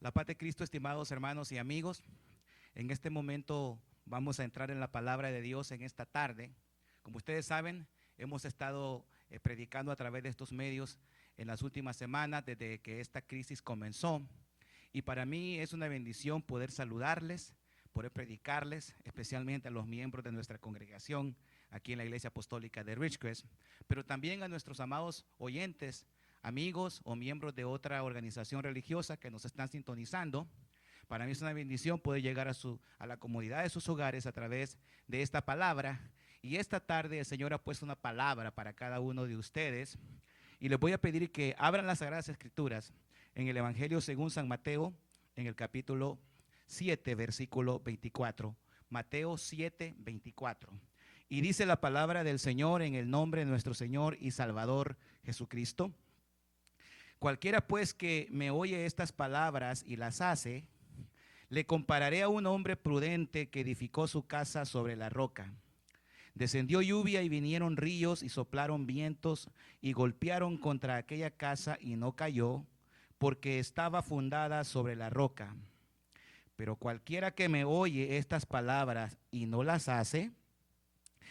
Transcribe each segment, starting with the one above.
La paz de Cristo, estimados hermanos y amigos. En este momento vamos a entrar en la palabra de Dios en esta tarde. Como ustedes saben, hemos estado predicando a través de estos medios en las últimas semanas desde que esta crisis comenzó. Y para mí es una bendición poder saludarles, poder predicarles, especialmente a los miembros de nuestra congregación aquí en la Iglesia Apostólica de Ridgecrest, pero también a nuestros amados oyentes, amigos o miembros de otra organización religiosa que nos están sintonizando. Para mí es una bendición poder llegar a la comodidad de sus hogares a través de esta palabra. Y esta tarde el Señor ha puesto una palabra para cada uno de ustedes. Y les voy a pedir que abran las Sagradas Escrituras en el Evangelio según San Mateo, en el capítulo 7, versículo 24. Mateo 7, 24. Y dice la palabra del Señor en el nombre de nuestro Señor y Salvador Jesucristo. Cualquiera pues que me oye estas palabras y las hace, le compararé a un hombre prudente que edificó su casa sobre la roca. Descendió lluvia y vinieron ríos y soplaron vientos y golpearon contra aquella casa y no cayó, porque estaba fundada sobre la roca. Pero cualquiera que me oye estas palabras y no las hace,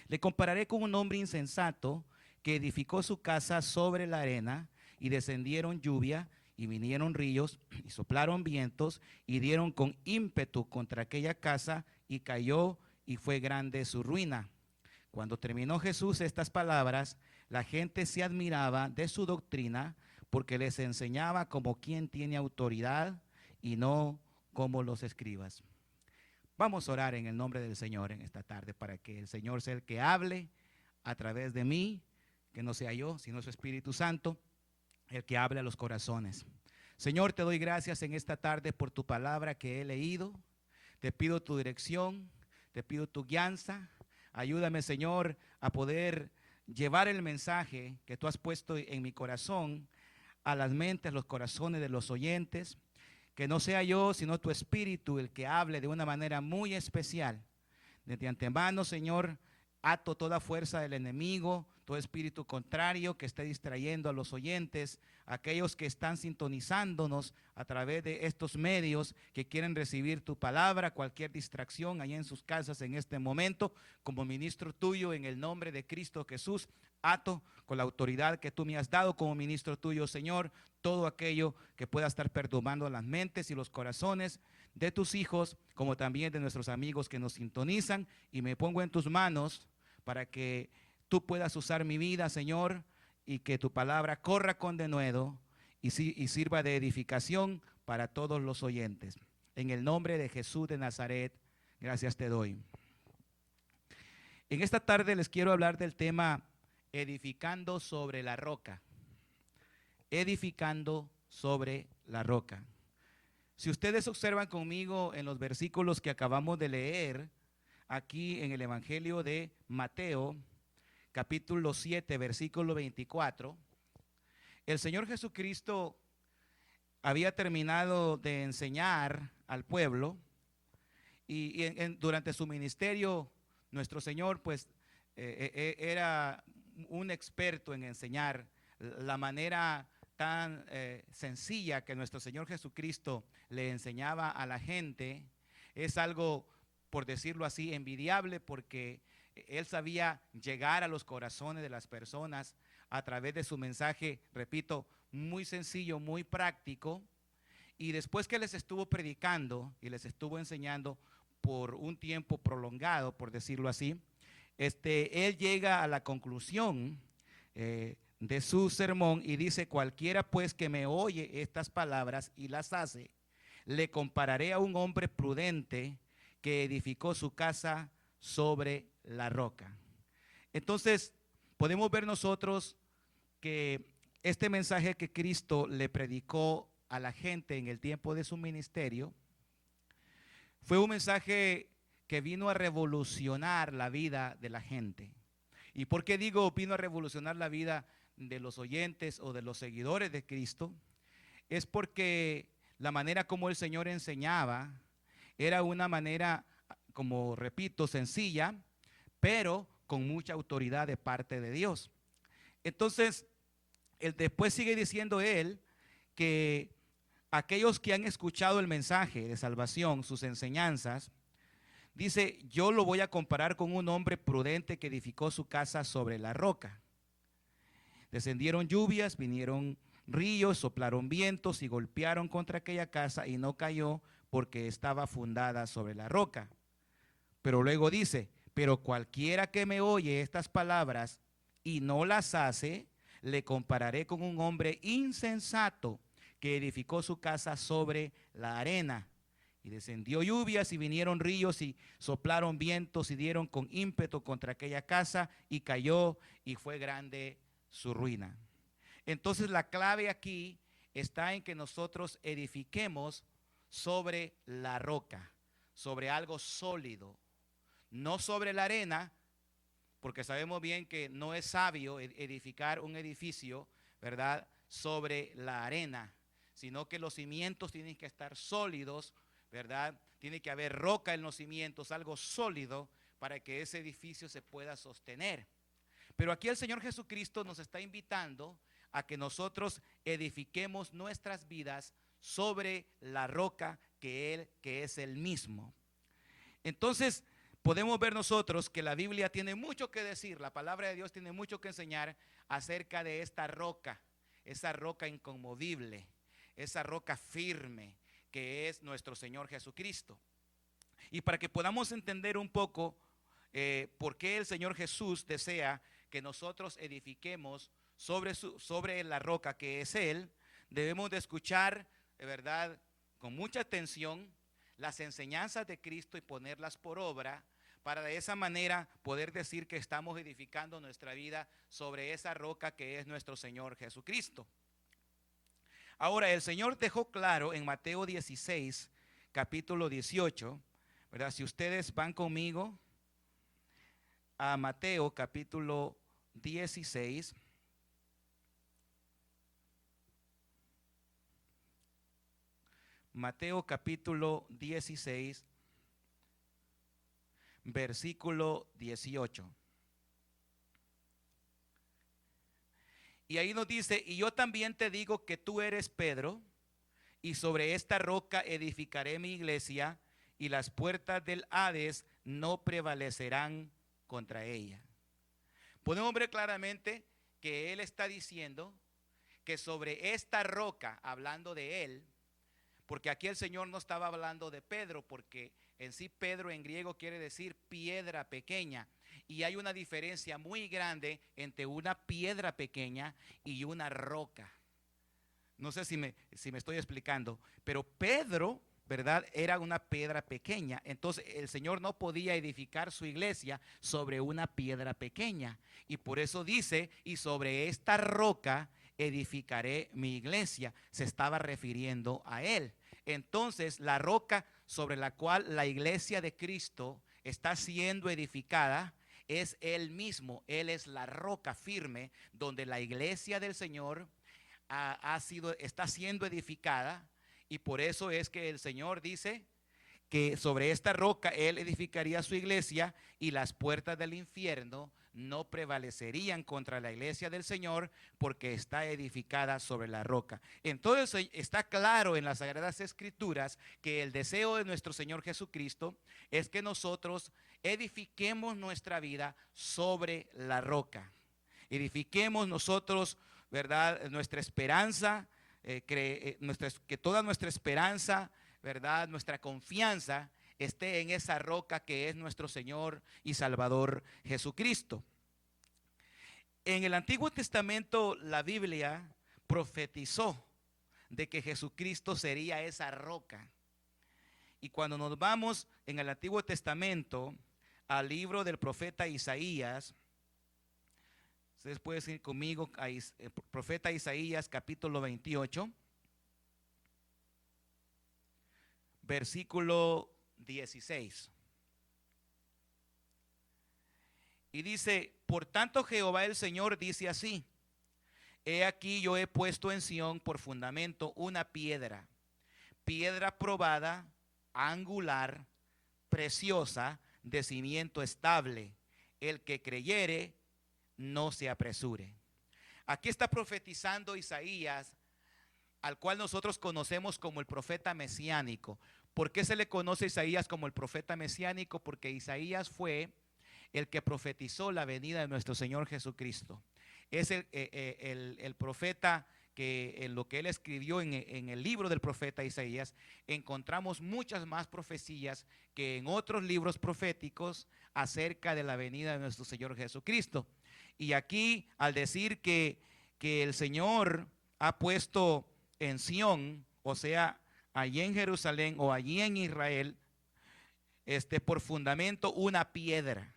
le compararé con un hombre insensato que edificó su casa sobre la arena, y descendieron lluvia y vinieron ríos y soplaron vientos y dieron con ímpetu contra aquella casa y cayó y fue grande su ruina. Cuando terminó Jesús estas palabras, la gente se admiraba de su doctrina porque les enseñaba como quien tiene autoridad y no como los escribas. Vamos a orar en el nombre del Señor en esta tarde para que el Señor sea el que hable a través de mí, que no sea yo, sino su Espíritu Santo, el que hable a los corazones. Señor, te doy gracias en esta tarde por tu palabra que he leído. Te pido tu dirección, te pido tu guianza. Ayúdame, Señor, a poder llevar el mensaje que tú has puesto en mi corazón a las mentes, los corazones de los oyentes. Que no sea yo, sino tu Espíritu el que hable de una manera muy especial. Desde antemano, Señor, ato toda fuerza del enemigo, todo espíritu contrario que esté distrayendo a los oyentes, aquellos que están sintonizándonos a través de estos medios, que quieren recibir tu palabra, cualquier distracción allá en sus casas en este momento, como ministro tuyo en el nombre de Cristo Jesús, ato con la autoridad que tú me has dado como ministro tuyo, Señor, todo aquello que pueda estar perturbando las mentes y los corazones de tus hijos, como también de nuestros amigos que nos sintonizan, y me pongo en tus manos para que tú puedas usar mi vida, Señor, y que tu palabra corra con denuedo y sirva de edificación para todos los oyentes. En el nombre de Jesús de Nazaret, gracias te doy. En esta tarde les quiero hablar del tema edificando sobre la roca. Edificando sobre la roca. Si ustedes observan conmigo en los versículos que acabamos de leer, aquí en el Evangelio de Mateo, capítulo 7, versículo 24, el Señor Jesucristo había terminado de enseñar al pueblo y durante su ministerio, nuestro Señor pues era un experto en enseñar la manera tan sencilla que nuestro Señor Jesucristo le enseñaba a la gente. Es algo, por decirlo así, envidiable, porque Él sabía llegar a los corazones de las personas a través de su mensaje, repito, muy sencillo, muy práctico. Y después que les estuvo predicando y les estuvo enseñando por un tiempo prolongado, por decirlo así, Él llega a la conclusión de su sermón y dice: cualquiera pues que me oye estas palabras y las hace, le compararé a un hombre prudente que edificó su casa sobre la roca. Entonces podemos ver nosotros que este mensaje que Cristo le predicó a la gente en el tiempo de su ministerio fue un mensaje que vino a revolucionar la vida de la gente. ¿Y por qué digo vino a revolucionar la vida de los oyentes o de los seguidores de Cristo? Es porque la manera como el Señor enseñaba era una manera, como repito, sencilla, pero con mucha autoridad de parte de Dios. Entonces, después sigue diciendo él que aquellos que han escuchado el mensaje de salvación, sus enseñanzas, dice, yo lo voy a comparar con un hombre prudente que edificó su casa sobre la roca. Descendieron lluvias, vinieron ríos, soplaron vientos y golpearon contra aquella casa y no cayó porque estaba fundada sobre la roca. Pero luego dice, pero cualquiera que me oye estas palabras y no las hace, le compararé con un hombre insensato que edificó su casa sobre la arena. Y descendió lluvias y vinieron ríos y soplaron vientos y dieron con ímpetu contra aquella casa y cayó y fue grande su ruina. Entonces la clave aquí está en que nosotros edifiquemos sobre la roca, sobre algo sólido, no sobre la arena, porque sabemos bien que no es sabio edificar un edificio, ¿verdad?, sobre la arena, sino que los cimientos tienen que estar sólidos, ¿verdad? Tiene que haber roca en los cimientos, algo sólido para que ese edificio se pueda sostener. Pero aquí el Señor Jesucristo nos está invitando a que nosotros edifiquemos nuestras vidas sobre la roca que es Él mismo. Entonces, podemos ver nosotros que la Biblia tiene mucho que decir, la palabra de Dios tiene mucho que enseñar acerca de esta roca, esa roca inconmovible, esa roca firme que es nuestro Señor Jesucristo. Y para que podamos entender un poco por qué el Señor Jesús desea que nosotros edifiquemos sobre la roca que es Él, debemos de escuchar, de verdad, con mucha atención las enseñanzas de Cristo y ponerlas por obra, para de esa manera poder decir que estamos edificando nuestra vida sobre esa roca que es nuestro Señor Jesucristo. Ahora, el Señor dejó claro en Mateo 16, capítulo 18, ¿verdad? Si ustedes van conmigo a Mateo capítulo 16, Mateo capítulo 16, versículo 18. Y ahí nos dice, y yo también te digo que tú eres Pedro, y sobre esta roca edificaré mi iglesia, y las puertas del Hades no prevalecerán contra ella. Podemos ver claramente que Él está diciendo que sobre esta roca, hablando de Él, porque aquí el Señor no estaba hablando de Pedro, porque en sí Pedro en griego quiere decir piedra pequeña. Y hay una diferencia muy grande entre una piedra pequeña y una roca. No sé si me estoy explicando, pero Pedro, ¿verdad?, era una piedra pequeña. Entonces el Señor no podía edificar su iglesia sobre una piedra pequeña. Y por eso dice, y sobre esta roca edificaré mi iglesia. Se estaba refiriendo a Él. Entonces la roca sobre la cual la iglesia de Cristo está siendo edificada es Él mismo. Él es la roca firme donde la iglesia del Señor está siendo edificada. Y por eso es que el Señor dice que sobre esta roca Él edificaría su iglesia y las puertas del infierno no prevalecerían contra la iglesia del Señor, porque está edificada sobre la roca. Entonces está claro en las Sagradas Escrituras que el deseo de nuestro Señor Jesucristo es que nosotros edifiquemos nuestra vida sobre la roca. Edifiquemos nosotros, ¿verdad?, nuestra esperanza, que toda nuestra esperanza, ¿verdad?, nuestra confianza esté en esa roca que es nuestro Señor y Salvador Jesucristo. En el Antiguo Testamento la Biblia profetizó de que Jesucristo sería esa roca. Y cuando nos vamos en el Antiguo Testamento al libro del profeta Isaías, ustedes pueden ir conmigo a profeta Isaías capítulo 28, versículo 16. Y dice, por tanto Jehová el Señor dice así: he aquí yo he puesto en Sión por fundamento una piedra, piedra probada, angular, preciosa, de cimiento estable. El que creyere, no se apresure. Aquí está profetizando Isaías al cual nosotros conocemos como el profeta mesiánico. ¿Por qué se le conoce a Isaías como el profeta mesiánico? Porque Isaías fue el que profetizó la venida de nuestro Señor Jesucristo. Es el profeta que en lo que él escribió en el libro del profeta Isaías, encontramos muchas más profecías que en otros libros proféticos acerca de la venida de nuestro Señor Jesucristo. Y aquí, al decir que el Señor ha puesto en Sión, o sea, allí en Jerusalén o allí en Israel, por fundamento una piedra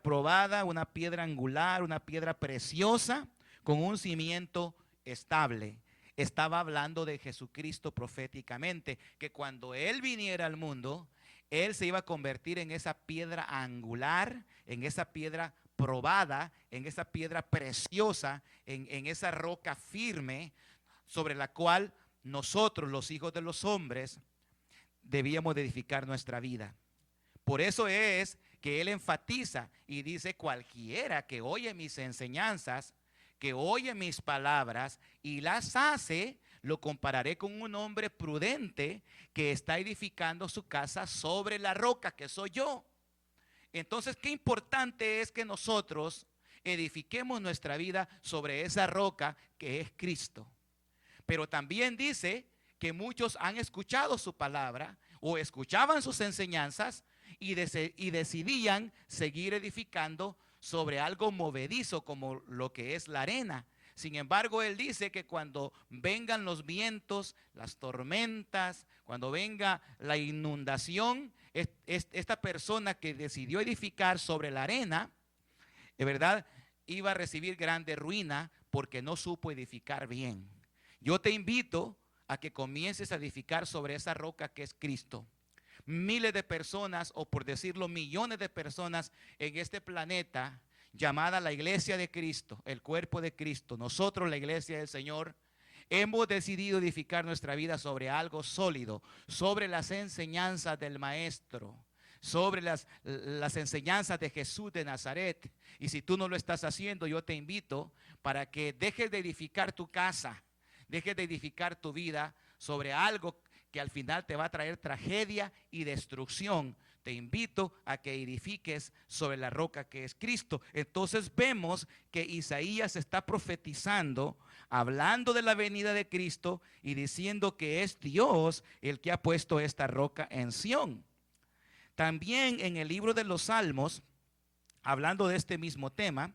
probada, una piedra angular, una piedra preciosa, con un cimiento estable. Estaba hablando de Jesucristo proféticamente, que cuando Él viniera al mundo, Él se iba a convertir en esa piedra angular, en esa piedra probada, en esa piedra preciosa, en esa roca firme, sobre la cual nosotros, los hijos de los hombres, debíamos de edificar nuestra vida. Por eso es que Él enfatiza y dice: cualquiera que oye mis enseñanzas, que oye mis palabras y las hace, lo compararé con un hombre prudente que está edificando su casa sobre la roca, que soy yo. Entonces, qué importante es que nosotros edifiquemos nuestra vida sobre esa roca que es Cristo. Pero también dice que muchos han escuchado su palabra o escuchaban sus enseñanzas y decidían seguir edificando sobre algo movedizo como lo que es la arena. Sin embargo, él dice que cuando vengan los vientos, las tormentas, cuando venga la inundación, esta persona que decidió edificar sobre la arena, de verdad, iba a recibir grande ruina porque no supo edificar bien. Yo te invito a que comiences a edificar sobre esa roca que es Cristo. Miles de personas, o por decirlo, millones de personas en este planeta, llamada la iglesia de Cristo, el cuerpo de Cristo, nosotros la iglesia del Señor, hemos decidido edificar nuestra vida sobre algo sólido, sobre las enseñanzas del Maestro, sobre las enseñanzas de Jesús de Nazaret. Y si tú no lo estás haciendo, yo te invito para que dejes de edificar tu casa, dejes de edificar tu vida sobre algo que al final te va a traer tragedia y destrucción. Te invito a que edifiques sobre la roca que es Cristo. Entonces vemos que Isaías está profetizando, hablando de la venida de Cristo y diciendo que es Dios el que ha puesto esta roca en Sión. También en el libro de los Salmos, hablando de este mismo tema,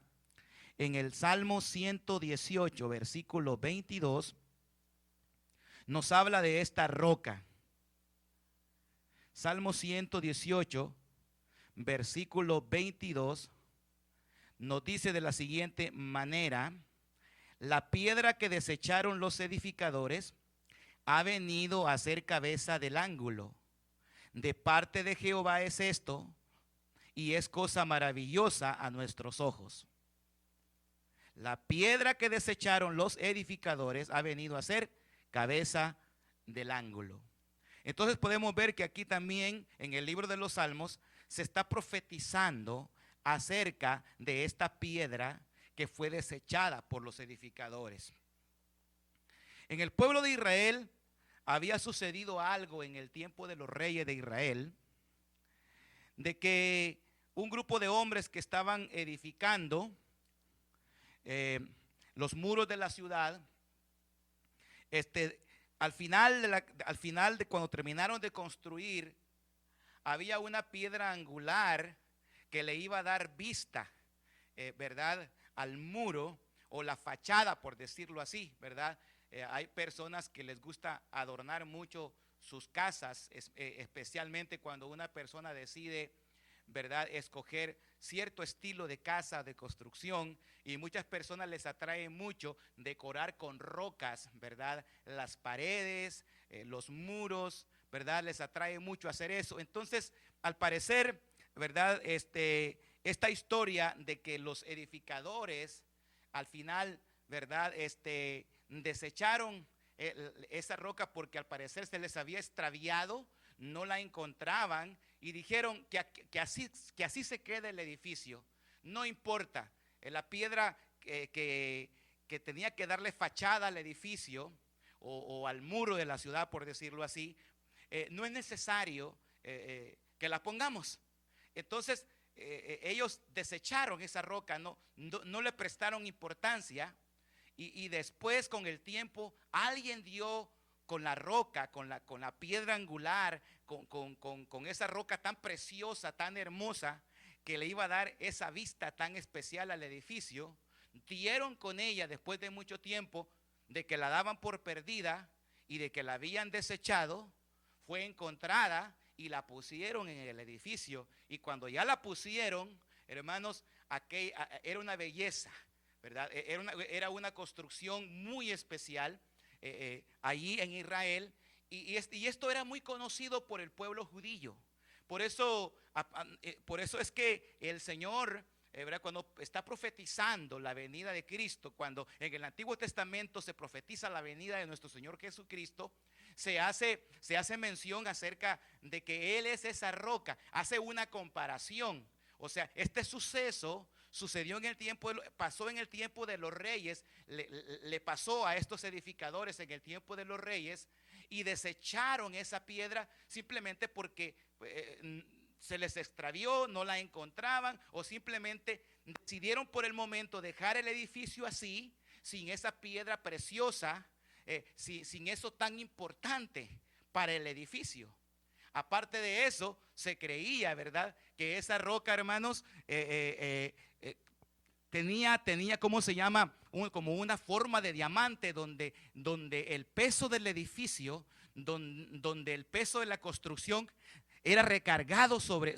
en el Salmo 118, versículo 22, nos habla de esta roca. Salmo 118, versículo 22, nos dice de la siguiente manera: la piedra que desecharon los edificadores ha venido a ser cabeza del ángulo. De parte de Jehová es esto, y es cosa maravillosa a nuestros ojos. La piedra que desecharon los edificadores ha venido a ser cabeza del ángulo. Entonces podemos ver que aquí también en el libro de los Salmos se está profetizando acerca de esta piedra que fue desechada por los edificadores. En el pueblo de Israel había sucedido algo en el tiempo de los reyes de Israel, de que un grupo de hombres que estaban edificando los muros de la ciudad, al final de cuando terminaron de construir, había una piedra angular que le iba a dar vista, ¿verdad?, al muro o la fachada, por decirlo así, ¿verdad? Hay personas que les gusta adornar mucho sus casas, especialmente cuando una persona decide, ¿verdad?, escoger cierto estilo de casa, de construcción, y muchas personas les atrae mucho decorar con rocas, ¿verdad?, las paredes, los muros, ¿verdad?, les atrae mucho hacer eso. Entonces, al parecer, ¿verdad?, esta historia de que los edificadores al final, ¿verdad?, desecharon esa roca porque al parecer se les había extraviado, no la encontraban y dijeron que así se quede el edificio, no importa. La piedra que tenía que darle fachada al edificio, o al muro de la ciudad, por decirlo así, no es necesario que la pongamos. Entonces ellos desecharon esa roca, no le prestaron importancia, y después con el tiempo alguien dio con la roca, con la piedra angular, con esa roca tan preciosa, tan hermosa, que le iba a dar esa vista tan especial al edificio. Dieron con ella después de mucho tiempo, de que la daban por perdida y de que la habían desechado. Fue encontrada y la pusieron en el edificio, y cuando ya la pusieron, hermanos, era una belleza, ¿verdad? Era una construcción muy especial allí en Israel, y esto era muy conocido por el pueblo judío. Por eso es que el Señor, cuando está profetizando la venida de Cristo, cuando en el Antiguo Testamento se profetiza la venida de nuestro Señor Jesucristo, se hace mención acerca de que Él es esa roca. Hace una comparación. O sea, este suceso pasó en el tiempo de los reyes, le pasó a estos edificadores en el tiempo de los reyes, y desecharon esa piedra simplemente porque se les extravió, no la encontraban, o simplemente decidieron por el momento dejar el edificio así, sin esa piedra preciosa, sin eso tan importante para el edificio. Aparte de eso, se creía, ¿verdad?, que esa roca, hermanos, tenía, ¿cómo se llama? Como una forma de diamante, donde el peso del edificio, donde el peso de la construcción era recargado sobre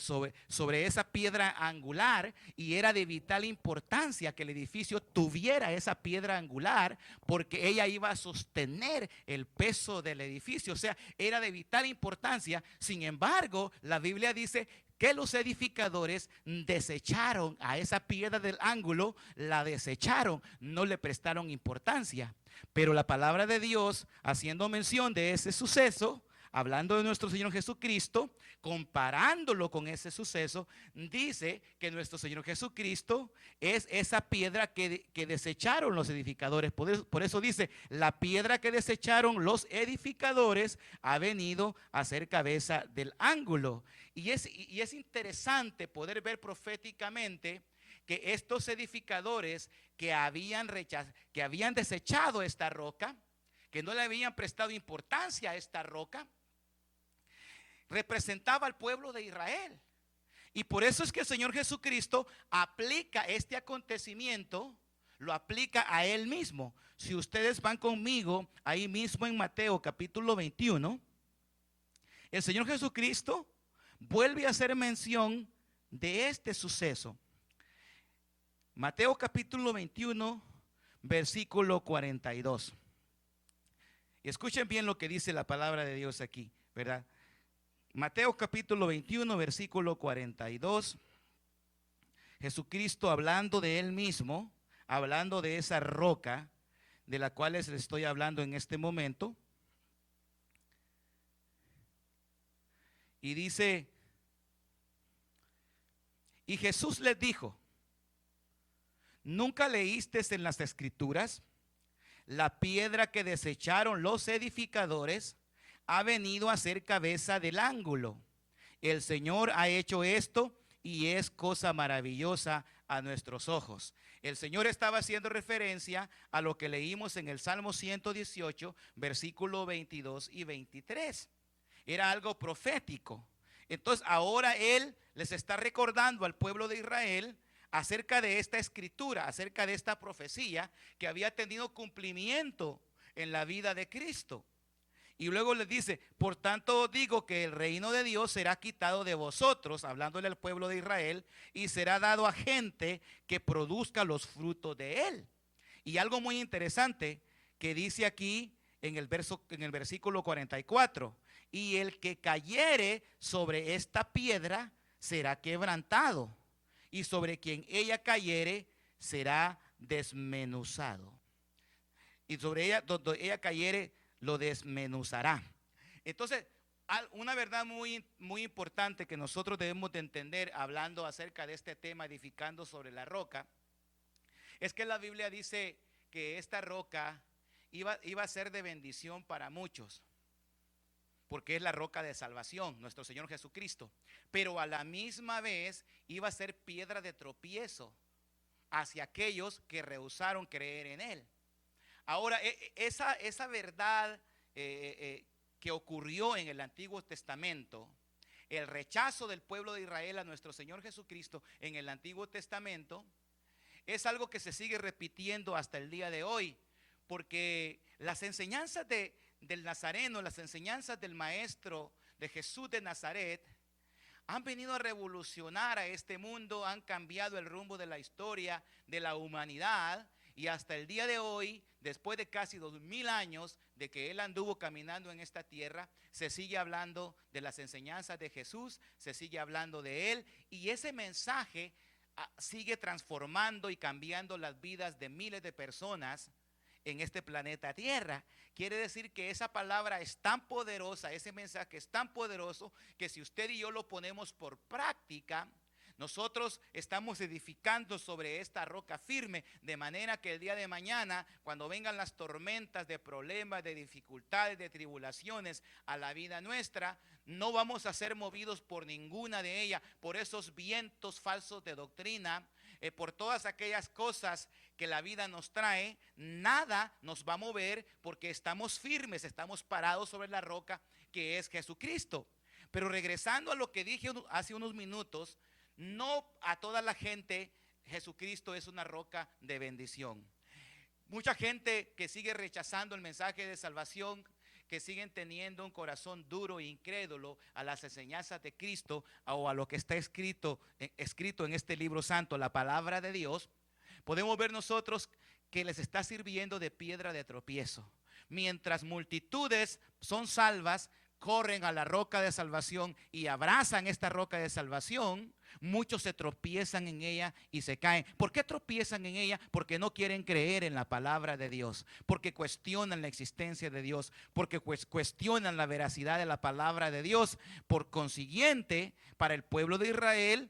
esa piedra angular, y era de vital importancia que el edificio tuviera esa piedra angular, porque ella iba a sostener el peso del edificio. O sea, era de vital importancia. Sin embargo, la Biblia dice que los edificadores desecharon a esa piedra del ángulo, la desecharon, no le prestaron importancia. Pero la palabra de Dios, haciendo mención de ese suceso, hablando de nuestro Señor Jesucristo, comparándolo con ese suceso, dice que nuestro Señor Jesucristo es esa piedra que desecharon los edificadores. Por eso dice, la piedra que desecharon los edificadores ha venido a ser cabeza del ángulo. Y es interesante poder ver proféticamente que estos edificadores que habían desechado esta roca, que no le habían prestado importancia a esta roca, representaba al pueblo de Israel. Y por eso es que el Señor Jesucristo aplica este acontecimiento, lo aplica a Él mismo. Si ustedes van conmigo ahí mismo en Mateo capítulo 21, el Señor Jesucristo vuelve a hacer mención de este suceso. Mateo capítulo 21, versículo 42. Y escuchen bien lo que dice la palabra de Dios aquí, ¿verdad? Mateo capítulo 21, versículo 42. Jesucristo hablando de Él mismo, hablando de esa roca de la cual les estoy hablando en este momento. Y dice, y Jesús les dijo, ¿nunca leíste en las Escrituras? La piedra que desecharon los edificadores ha venido a ser cabeza del ángulo. El Señor ha hecho esto y es cosa maravillosa a nuestros ojos. El Señor estaba haciendo referencia a lo que leímos en el Salmo 118, versículo 22 y 23. Era algo profético. Entonces ahora Él les está recordando al pueblo de Israel acerca de esta escritura, acerca de esta profecía que había tenido cumplimiento en la vida de Cristo. Y luego les dice, por tanto digo que el reino de Dios será quitado de vosotros, hablándole al pueblo de Israel, y será dado a gente que produzca los frutos de él. Y algo muy interesante que dice aquí en el versículo 44, y el que cayere sobre esta piedra será quebrantado, y sobre quien ella cayere será desmenuzado. Y sobre ella, donde ella cayere, lo desmenuzará. Entonces, una verdad muy, muy importante que nosotros debemos de entender hablando acerca de este tema, edificando sobre la roca, es que la Biblia dice que esta roca iba a ser de bendición para muchos, porque es la roca de salvación, nuestro Señor Jesucristo. Pero a la misma vez iba a ser piedra de tropiezo hacia aquellos que rehusaron creer en Él. Ahora, esa verdad que ocurrió en el Antiguo Testamento, el rechazo del pueblo de Israel a nuestro Señor Jesucristo en el Antiguo Testamento, es algo que se sigue repitiendo hasta el día de hoy, porque las enseñanzas del Nazareno, las enseñanzas del Maestro de Jesús de Nazaret, han venido a revolucionar a este mundo, han cambiado el rumbo de la historia de la humanidad, y hasta el día de hoy, después de casi 2000 años de que Él anduvo caminando en esta tierra, se sigue hablando de las enseñanzas de Jesús, se sigue hablando de Él, y ese mensaje sigue transformando y cambiando las vidas de miles de personas en este planeta Tierra. Quiere decir que esa palabra es tan poderosa, ese mensaje es tan poderoso, que si usted y yo lo ponemos por práctica, nosotros estamos edificando sobre esta roca firme, de manera que el día de mañana, cuando vengan las tormentas de problemas, de dificultades, de tribulaciones a la vida nuestra, no vamos a ser movidos por ninguna de ellas, por esos vientos falsos de doctrina, por todas aquellas cosas que la vida nos trae. Nada nos va a mover, porque estamos firmes, estamos parados sobre la roca que es Jesucristo. Pero regresando a lo que dije hace unos minutos, no a toda la gente Jesucristo es una roca de bendición. Mucha gente que sigue rechazando el mensaje de salvación, que siguen teniendo un corazón duro e incrédulo a las enseñanzas de Cristo o a lo que está escrito en este libro santo, la palabra de Dios, podemos ver nosotros que les está sirviendo de piedra de tropiezo. Mientras multitudes son salvas, corren a la roca de salvación y abrazan esta roca de salvación, muchos se tropiezan en ella y se caen. ¿Por qué tropiezan en ella? Porque no quieren creer en la palabra de Dios, porque cuestionan la existencia de Dios, porque cuestionan la veracidad de la palabra de Dios. Por consiguiente, para el pueblo de Israel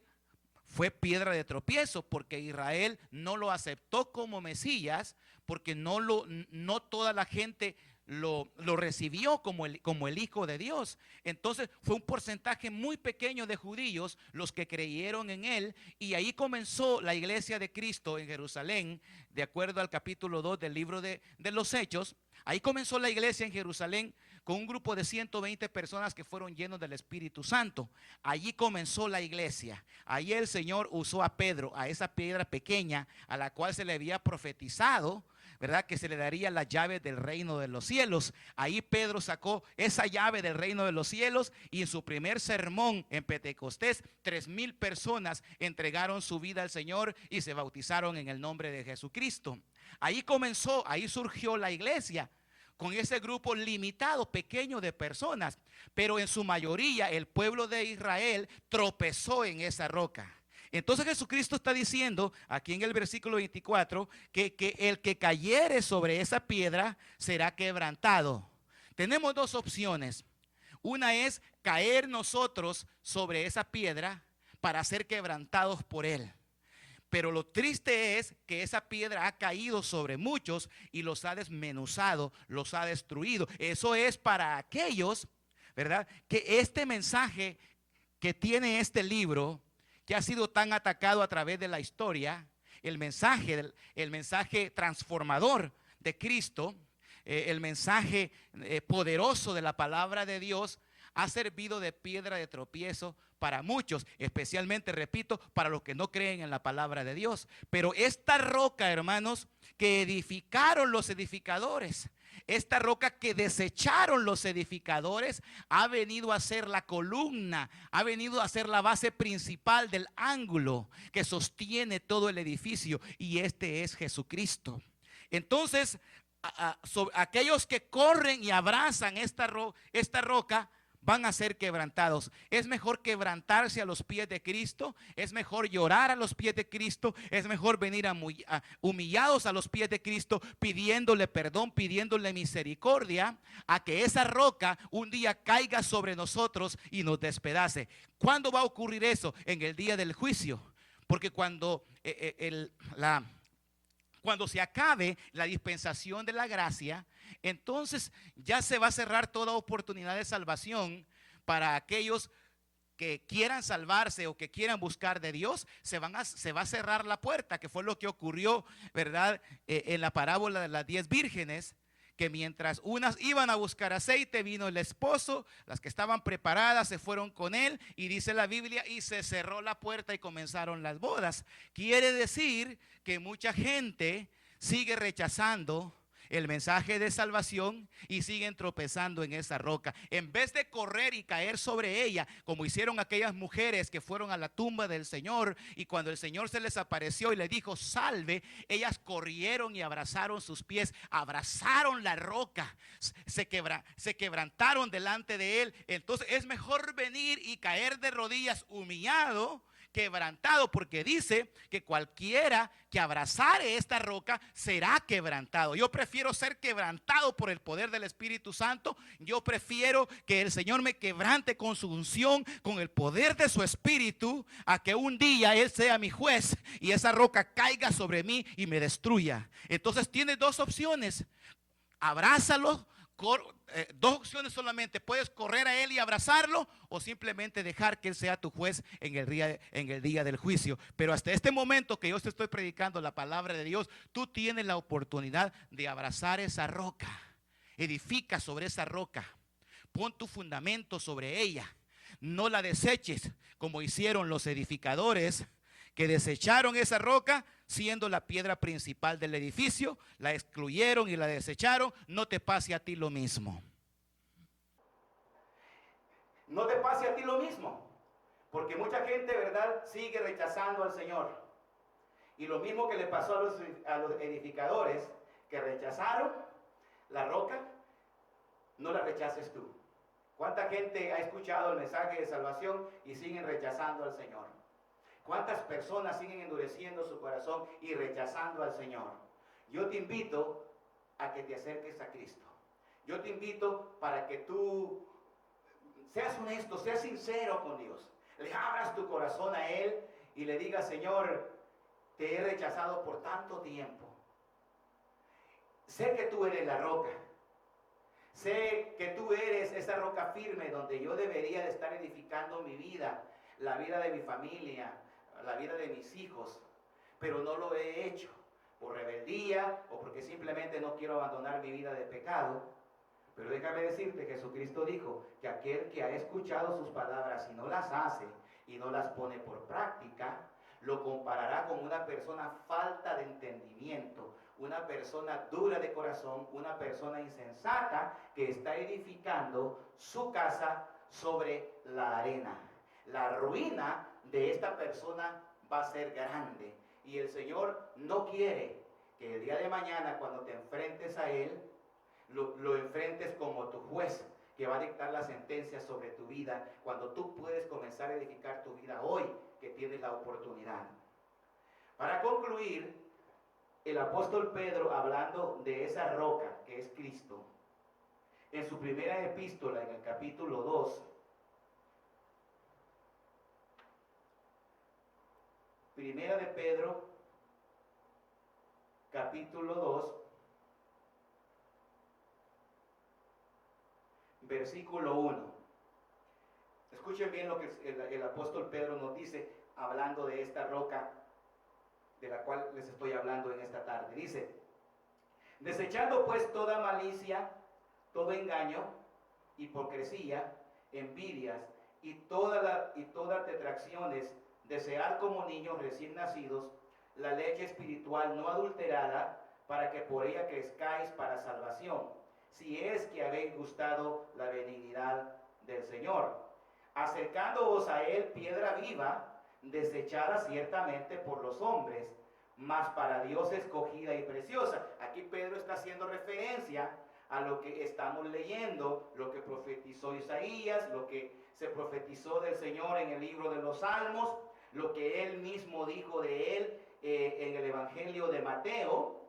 fue piedra de tropiezo, porque Israel no lo aceptó como Mesías, porque no toda la gente lo recibió como el Hijo de Dios. Entonces fue un porcentaje muy pequeño de judíos los que creyeron en Él, y ahí comenzó la iglesia de Cristo en Jerusalén, de acuerdo al capítulo 2 del libro de los Hechos. Ahí comenzó la iglesia en Jerusalén con un grupo de 120 personas que fueron llenos del Espíritu Santo. Allí comenzó la iglesia. Allí el Señor usó a Pedro, a esa piedra pequeña a la cual se le había profetizado, ¿verdad?, que se le daría la llave del reino de los cielos. Ahí Pedro sacó esa llave del reino de los cielos, y en su primer sermón en Pentecostés 3000 personas entregaron su vida al Señor y se bautizaron en el nombre de Jesucristo. Ahí comenzó, ahí surgió la iglesia, con ese grupo limitado, pequeño de personas, pero en su mayoría el pueblo de Israel tropezó en esa roca. Entonces Jesucristo está diciendo aquí en el versículo 24 que el que cayere sobre esa piedra será quebrantado. Tenemos dos opciones. Una es caer nosotros sobre esa piedra para ser quebrantados por Él. Pero lo triste es que esa piedra ha caído sobre muchos y los ha desmenuzado, los ha destruido. Eso es para aquellos, ¿verdad?, que este mensaje que tiene este libro, que ha sido tan atacado a través de la historia, el mensaje transformador de Cristo, el mensaje poderoso de la palabra de Dios, ha servido de piedra de tropiezo para muchos, especialmente, repito, para los que no creen en la palabra de Dios. Pero esta roca, hermanos, que edificaron los edificadores, esta roca que desecharon los edificadores, ha venido a ser la columna, ha venido a ser la base principal del ángulo que sostiene todo el edificio, y este es Jesucristo. Entonces, aquellos que corren y abrazan esta roca van a ser quebrantados. Es mejor quebrantarse a los pies de Cristo, es mejor llorar a los pies de Cristo, es mejor venir humillados a los pies de Cristo, pidiéndole perdón, pidiéndole misericordia, a que esa roca un día caiga sobre nosotros y nos despedace. ¿Cuándo va a ocurrir eso? En el día del juicio. Porque cuando Cuando se acabe la dispensación de la gracia, entonces ya se va a cerrar toda oportunidad de salvación para aquellos que quieran salvarse o que quieran buscar de Dios. Se va a cerrar la puerta, que fue lo que ocurrió, ¿verdad? En la parábola de las 10 vírgenes, que mientras unas iban a buscar aceite, vino el esposo, las que estaban preparadas se fueron con él, y dice la Biblia, y se cerró la puerta y comenzaron las bodas. Quiere decir que mucha gente sigue rechazando el mensaje de salvación y siguen tropezando en esa roca. En vez de correr y caer sobre ella, como hicieron aquellas mujeres que fueron a la tumba del Señor, y cuando el Señor se les apareció y les dijo salve, ellas corrieron y abrazaron sus pies, abrazaron la roca, se quebrantaron delante de él. Entonces es mejor venir y caer de rodillas humillado, quebrantado, porque dice que cualquiera que abrazare esta roca será quebrantado. Yo prefiero ser quebrantado por el poder del Espíritu Santo. Yo prefiero que el Señor me quebrante con su unción, con el poder de su Espíritu, a que un día Él sea mi juez y esa roca caiga sobre mí y me destruya. Entonces tienes dos opciones: abrázalo. Dos opciones solamente: puedes correr a él y abrazarlo, o simplemente dejar que él sea tu juez en el día del juicio. Pero hasta este momento que yo te estoy predicando la palabra de Dios, tú tienes la oportunidad de abrazar esa roca. Edifica sobre esa roca, pon tu fundamento sobre ella, no la deseches como hicieron los edificadores, que desecharon esa roca siendo la piedra principal del edificio, la excluyeron y la desecharon. No te pase a ti lo mismo. No te pase a ti lo mismo, porque mucha gente, ¿verdad?, sigue rechazando al Señor. Y lo mismo que le pasó a los edificadores que rechazaron la roca, no la rechaces tú. ¿Cuánta gente ha escuchado el mensaje de salvación y siguen rechazando al Señor? ¿Cuántas personas siguen endureciendo su corazón y rechazando al Señor? Yo te invito a que te acerques a Cristo. Yo te invito para que tú seas honesto, seas sincero con Dios. Le abras tu corazón a Él y le digas: Señor, te he rechazado por tanto tiempo. Sé que tú eres la roca. Sé que tú eres esa roca firme donde yo debería de estar edificando mi vida, la vida de mi familia, la vida de mis hijos, pero no lo he hecho por rebeldía o porque simplemente no quiero abandonar mi vida de pecado. Pero déjame decirte, Jesucristo dijo que aquel que ha escuchado sus palabras y no las hace y no las pone por práctica, lo comparará con una persona falta de entendimiento, una persona dura de corazón, una persona insensata que está edificando su casa sobre la arena. La ruina de esta persona va a ser grande, y el Señor no quiere que el día de mañana, cuando te enfrentes a Él, lo enfrentes como tu juez que va a dictar la sentencia sobre tu vida, cuando tú puedes comenzar a edificar tu vida hoy, que tienes la oportunidad. Para concluir, el apóstol Pedro, hablando de esa roca que es Cristo, en su primera epístola, en el capítulo 2, Primera de Pedro, capítulo 2, versículo 1. Escuchen bien lo que el apóstol Pedro nos dice, hablando de esta roca de la cual les estoy hablando en esta tarde. Dice: desechando pues toda malicia, todo engaño, hipocresía, envidias y todas detracciones, desear como niños recién nacidos la leche espiritual no adulterada, para que por ella crezcáis para salvación, si es que habéis gustado la benignidad del Señor, acercándoos a Él piedra viva, desechada ciertamente por los hombres, mas para Dios escogida y preciosa. Aquí Pedro está haciendo referencia a lo que estamos leyendo, lo que profetizó Isaías, lo que se profetizó del Señor en el libro de los Salmos, lo que él mismo dijo de él en el Evangelio de Mateo,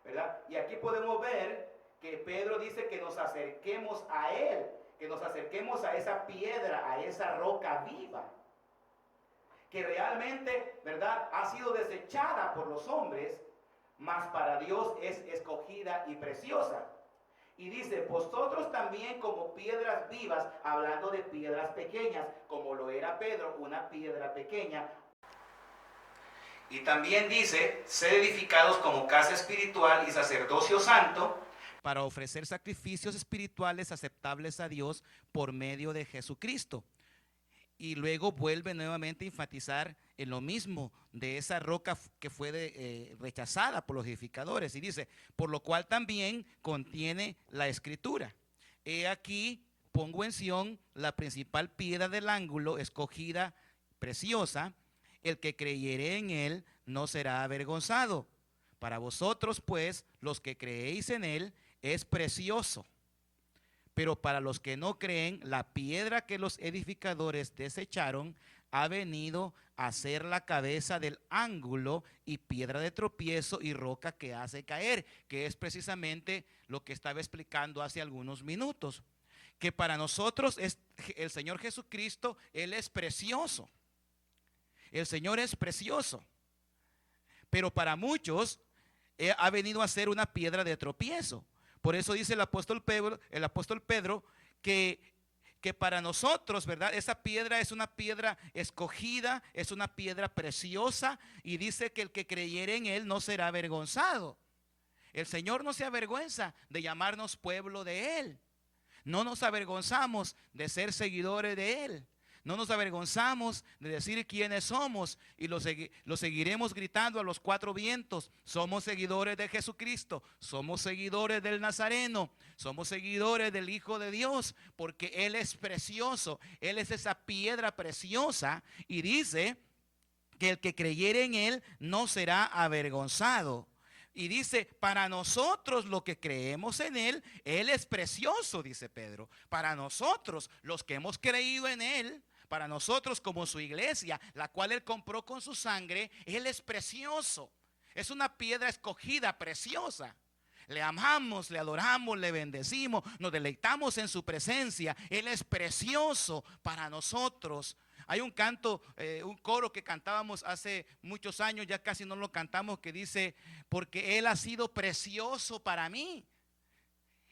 ¿verdad? Y aquí podemos ver que Pedro dice que nos acerquemos a Él, que nos acerquemos a esa piedra, a esa roca viva, que realmente, ¿verdad?, ha sido desechada por los hombres, mas para Dios es escogida y preciosa. Y dice, vosotros también como piedras vivas, hablando de piedras pequeñas, como lo era Pedro, una piedra pequeña. Y también dice, sed edificados como casa espiritual y sacerdocio santo, para ofrecer sacrificios espirituales aceptables a Dios por medio de Jesucristo. Y luego vuelve nuevamente a enfatizar en lo mismo de esa roca que fue rechazada por los edificadores. Y dice, por lo cual también contiene la escritura. He aquí, pongo en Sión la principal piedra del ángulo, escogida, preciosa. El que creyere en él no será avergonzado. Para vosotros, pues, los que creéis en él, es precioso. Pero para los que no creen, la piedra que los edificadores desecharon ha venido a ser la cabeza del ángulo y piedra de tropiezo y roca que hace caer, que es precisamente lo que estaba explicando hace algunos minutos. Que para nosotros es el Señor Jesucristo, Él es precioso. El Señor es precioso. Pero para muchos ha venido a ser una piedra de tropiezo. Por eso dice el apóstol Pedro que para nosotros, ¿verdad? Esa piedra es una piedra escogida, es una piedra preciosa, y dice que el que creyere en él no será avergonzado. El Señor no se avergüenza de llamarnos pueblo de él. No nos avergonzamos de ser seguidores de él. No nos avergonzamos de decir quiénes somos y lo seguiremos gritando a los cuatro vientos. Somos seguidores de Jesucristo, somos seguidores del Nazareno, somos seguidores del Hijo de Dios, porque Él es precioso, Él es esa piedra preciosa, y dice que el que creyere en Él no será avergonzado. Y dice, para nosotros los que creemos en Él, Él es precioso, dice Pedro. Para nosotros los que hemos creído en Él, para nosotros como su iglesia, la cual Él compró con su sangre, Él es precioso. Es una piedra escogida, preciosa. Le amamos, le adoramos, le bendecimos, nos deleitamos en su presencia. Él es precioso para nosotros. Hay un canto, un coro que cantábamos hace muchos años, ya casi no lo cantamos, que dice, porque Él ha sido precioso para mí.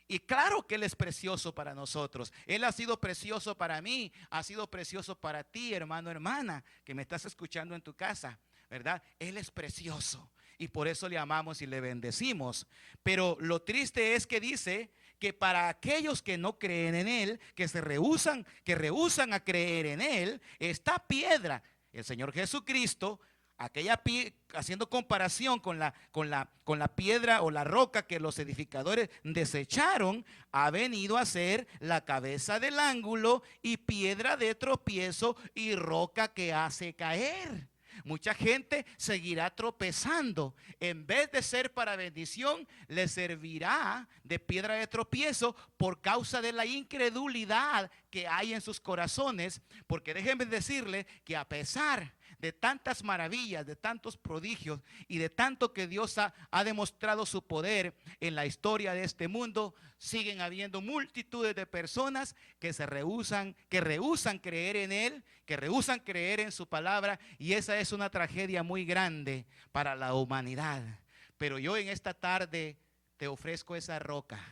Y claro que Él es precioso para nosotros. Él ha sido precioso para mí, ha sido precioso para ti, hermano, hermana, que me estás escuchando en tu casa, ¿verdad? Él es precioso y por eso le amamos y le bendecimos. Pero lo triste es que dice que para aquellos que no creen en Él, que rehúsan a creer en Él, esta piedra, el Señor Jesucristo, haciendo comparación con la piedra o la roca que los edificadores desecharon, ha venido a ser la cabeza del ángulo y piedra de tropiezo y roca que hace caer. Mucha gente seguirá tropezando. En vez de ser para bendición, le servirá de piedra de tropiezo por causa de la incredulidad que hay en sus corazones. Porque déjenme decirle que a pesar de tantas maravillas, de tantos prodigios y de tanto que Dios ha demostrado su poder en la historia de este mundo, siguen habiendo multitudes de personas que rehúsan creer en Él, que rehúsan creer en su palabra, y esa es una tragedia muy grande para la humanidad. Pero yo en esta tarde te ofrezco esa roca.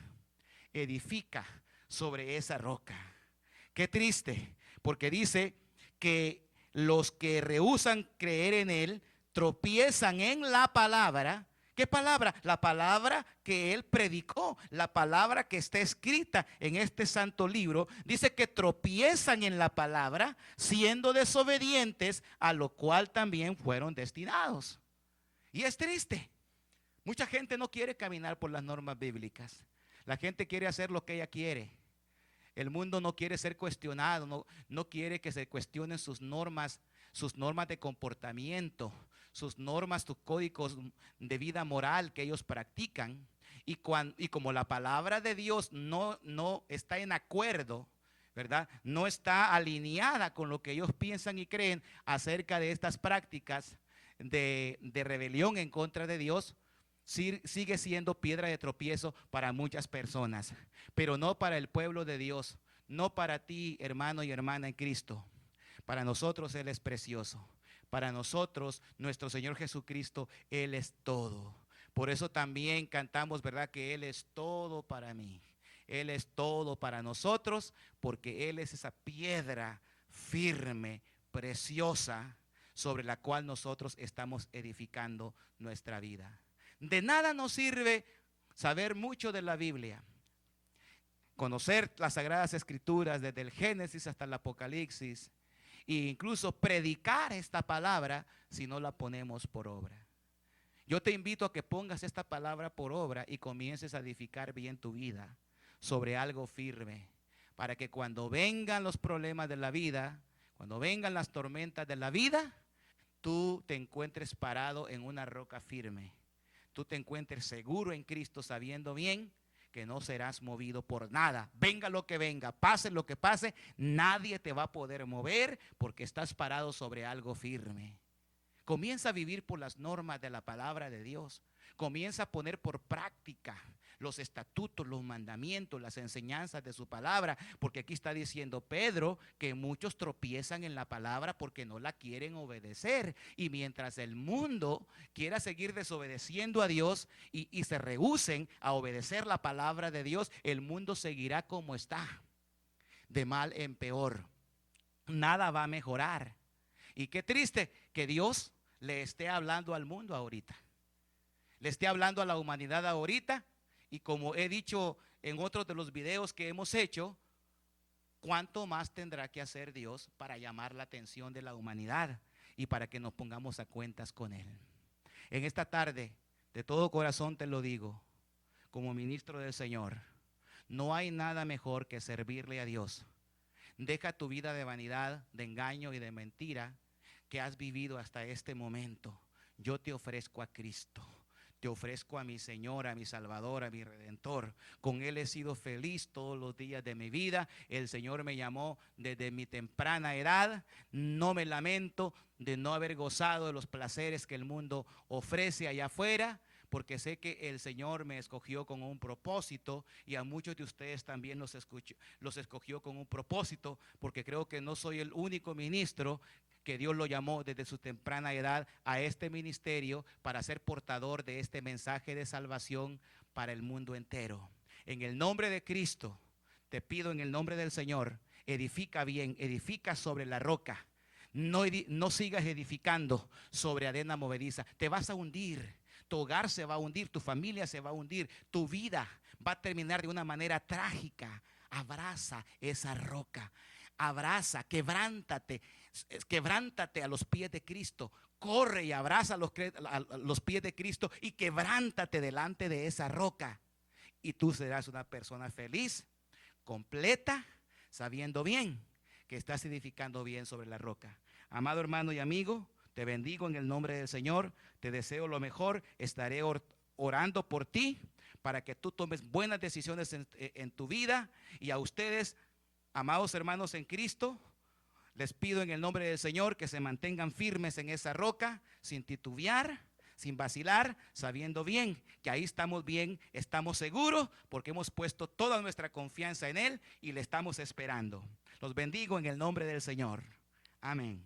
Edifica sobre esa roca. Qué triste, porque dice que los que rehúsan creer en Él tropiezan en la palabra. ¿Qué palabra? La palabra que Él predicó, la palabra que está escrita en este santo libro. Dice que tropiezan en la palabra, siendo desobedientes, a lo cual también fueron destinados. Y es triste. Mucha gente no quiere caminar por las normas bíblicas. La gente quiere hacer lo que ella quiere. El mundo no quiere ser cuestionado, no quiere que se cuestionen sus normas de comportamiento, sus normas, sus códigos de vida moral que ellos practican. Y como la palabra de Dios no está en acuerdo, ¿verdad? No está alineada con lo que ellos piensan y creen acerca de estas prácticas de rebelión en contra de Dios, sigue siendo piedra de tropiezo para muchas personas, pero no para el pueblo de Dios, no para ti, hermano y hermana en Cristo. Para nosotros Él es precioso. Para nosotros, nuestro Señor Jesucristo, Él es todo. Por eso también cantamos, ¿verdad? Que Él es todo para mí. Él es todo para nosotros, porque Él es esa piedra firme, preciosa, sobre la cual nosotros estamos edificando nuestra vida. De nada nos sirve saber mucho de la Biblia, conocer las Sagradas Escrituras desde el Génesis hasta el Apocalipsis, e incluso predicar esta palabra si no la ponemos por obra. Yo te invito a que pongas esta palabra por obra y comiences a edificar bien tu vida sobre algo firme, para que cuando vengan los problemas de la vida, cuando vengan las tormentas de la vida, tú te encuentres parado en una roca firme. Tú te encuentres seguro en Cristo, sabiendo bien que no serás movido por nada. Venga lo que venga, pase lo que pase, nadie te va a poder mover porque estás parado sobre algo firme. Comienza a vivir por las normas de la palabra de Dios. Comienza a poner por práctica los estatutos, los mandamientos, las enseñanzas de su palabra. Porque aquí está diciendo Pedro que muchos tropiezan en la palabra porque no la quieren obedecer. Y mientras el mundo quiera seguir desobedeciendo a Dios y se rehúsen a obedecer la palabra de Dios, el mundo seguirá como está, de mal en peor. Nada va a mejorar. Y qué triste que Dios le esté hablando al mundo ahorita, le esté hablando a la humanidad ahorita. Y como he dicho en otros de los videos que hemos hecho, ¿cuánto más tendrá que hacer Dios para llamar la atención de la humanidad y para que nos pongamos a cuentas con Él? En esta tarde, de todo corazón te lo digo, como ministro del Señor, no hay nada mejor que servirle a Dios. Deja tu vida de vanidad, de engaño y de mentira que has vivido hasta este momento. Yo te ofrezco a Cristo. Te ofrezco a mi Señor, a mi Salvador, a mi Redentor. Con Él he sido feliz todos los días de mi vida. El Señor me llamó desde mi temprana edad. No me lamento de no haber gozado de los placeres que el mundo ofrece allá afuera, porque sé que el Señor me escogió con un propósito, y a muchos de ustedes también los escogió con un propósito, porque creo que no soy el único ministro que Dios lo llamó desde su temprana edad a este ministerio para ser portador de este mensaje de salvación para el mundo entero. En el nombre de Cristo, te pido en el nombre del Señor, edifica bien, edifica sobre la roca. No sigas edificando sobre arena movediza. Te vas a hundir, tu hogar se va a hundir, tu familia se va a hundir, tu vida va a terminar de una manera trágica. Abraza esa roca. Abraza, quebrántate a los pies de Cristo. Corre y abraza a los pies de Cristo y quebrántate delante de esa roca. Y tú serás una persona feliz, completa, sabiendo bien que estás edificando bien sobre la roca. Amado hermano y amigo, te bendigo en el nombre del Señor. Te deseo lo mejor. Estaré orando por ti para que tú tomes buenas decisiones en tu vida. Y a ustedes, amados hermanos en Cristo, les pido en el nombre del Señor que se mantengan firmes en esa roca, sin titubear, sin vacilar, sabiendo bien que ahí estamos bien, estamos seguros, porque hemos puesto toda nuestra confianza en Él y le estamos esperando. Los bendigo en el nombre del Señor. Amén.